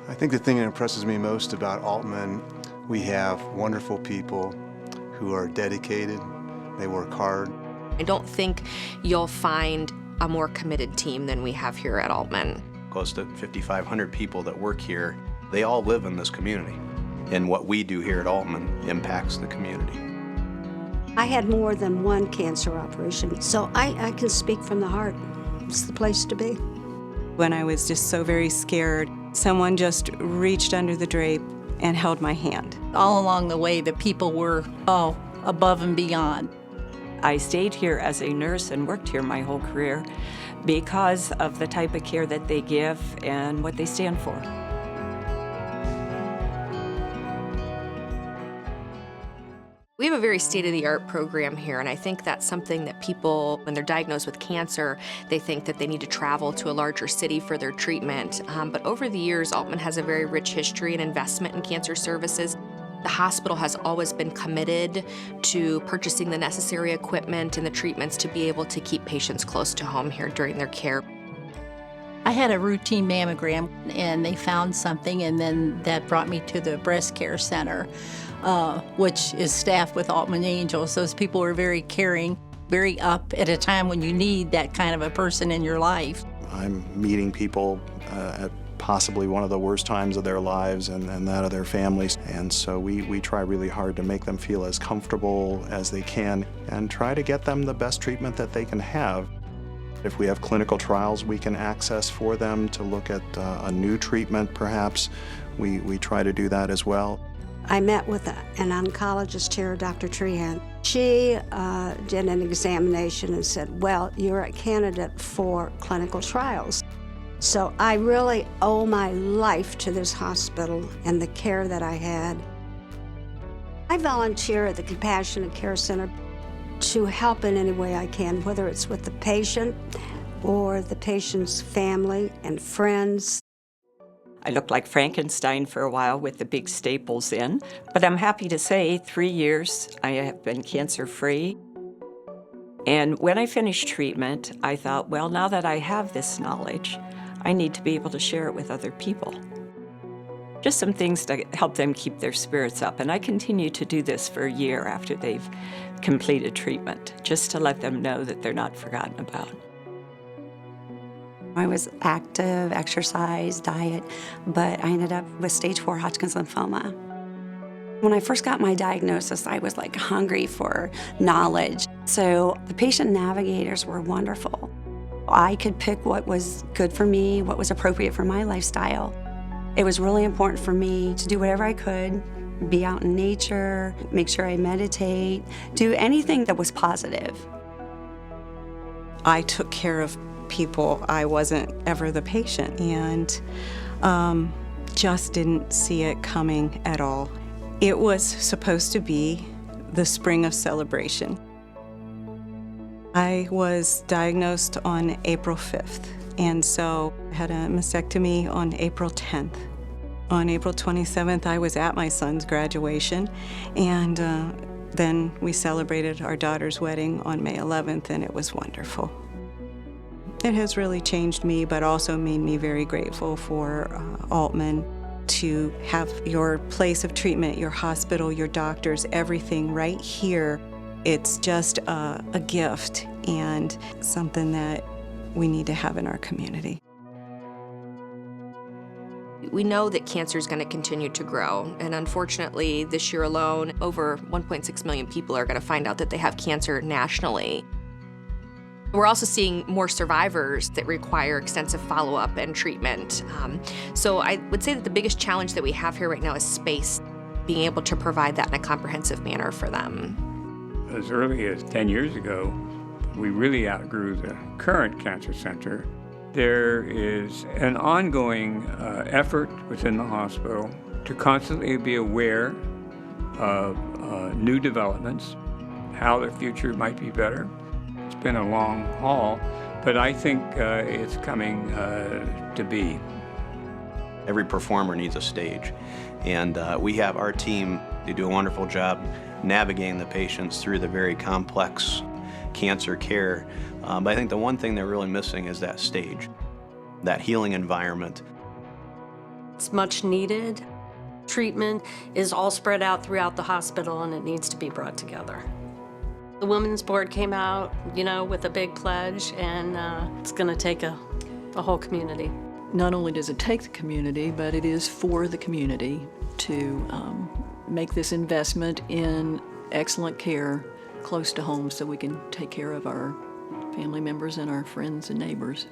I think the thing that impresses me most about Aultman, we have wonderful people who are dedicated, they work hard. I don't think you'll find a more committed team than we have here at Aultman. Close to 5,500 people that work here, they all live in this community. And what we do here at Aultman impacts the community. I had more than one cancer operation, so I can speak from the heart. It's the place to be. When I was just so very scared, someone just reached under the drape and held my hand. All along the way, the people were, above and beyond. I stayed here as a nurse and worked here my whole career because of the type of care that they give and what they stand for. We have a very state-of-the-art program here, and I think that's something that people, when they're diagnosed with cancer, they think that they need to travel to a larger city for their treatment. But over the years, Aultman has a very rich history and investment in cancer services. The hospital has always been committed to purchasing the necessary equipment and the treatments to be able to keep patients close to home here during their care. I had a routine mammogram, and they found something, and then that brought me to the breast care center, which is staffed with Aultman Angels. Those people are very caring, very up at a time when you need that kind of a person in your life. I'm meeting people at possibly one of the worst times of their lives and that of their families. And so we try really hard to make them feel as comfortable as they can and try to get them the best treatment that they can have. If we have clinical trials we can access for them to look at a new treatment perhaps, we try to do that as well. I met with an oncologist here, Dr. Trehan. She did an examination and said, well, you're a candidate for clinical trials. So I really owe my life to this hospital and the care that I had. I volunteer at the Compassionate Care Center to help in any way I can, whether it's with the patient or the patient's family and friends. I looked like Frankenstein for a while with the big staples in, but I'm happy to say 3 years I have been cancer-free. And when I finished treatment, I thought, well, now that I have this knowledge, I need to be able to share it with other people. Just some things to help them keep their spirits up. And I continue to do this for a year after they've completed treatment, just to let them know that they're not forgotten about. I was active, exercise, diet, but I ended up with stage 4 Hodgkin's lymphoma. When I first got my diagnosis, I was like hungry for knowledge. So the patient navigators were wonderful. I could pick what was good for me, what was appropriate for my lifestyle. It was really important for me to do whatever I could, be out in nature, make sure I meditate, do anything that was positive. I took care of people. I wasn't ever the patient and just didn't see it coming at all. It was supposed to be the spring of celebration. I was diagnosed on April 5th, and so I had a mastectomy on April 10th. On April 27th, I was at my son's graduation, and then we celebrated our daughter's wedding on May 11th, and it was wonderful. It has really changed me, but also made me very grateful for Aultman to have your place of treatment, your hospital, your doctors, everything right here. It's just a gift and something that we need to have in our community. We know that cancer is going to continue to grow, and unfortunately, this year alone, over 1.6 million people are going to find out that they have cancer nationally. We're also seeing more survivors that require extensive follow-up and treatment. So I would say that the biggest challenge that we have here right now is space, being able to provide that in a comprehensive manner for them. As early as 10 years ago, we really outgrew the current cancer center. There is an ongoing effort within the hospital to constantly be aware of new developments, how the future might be better. It's been a long haul, but I think it's coming to be. Every performer needs a stage, and we have our team. They do a wonderful job navigating the patients through the very complex cancer care. But I think the one thing they're really missing is that stage, that healing environment. It's much needed. Treatment is all spread out throughout the hospital and it needs to be brought together. The Women's Board came out, with a big pledge, and it's going to take a whole community. Not only does it take the community, but it is for the community to make this investment in excellent care close to home so we can take care of our family members and our friends and neighbors.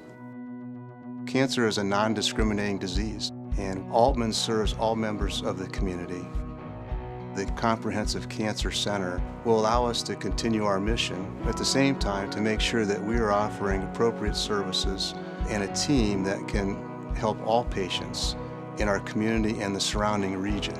Cancer is a non-discriminating disease, and Aultman serves all members of the community. The Comprehensive Cancer Center will allow us to continue our mission, at the same time to make sure that we are offering appropriate services and a team that can help all patients in our community and the surrounding region.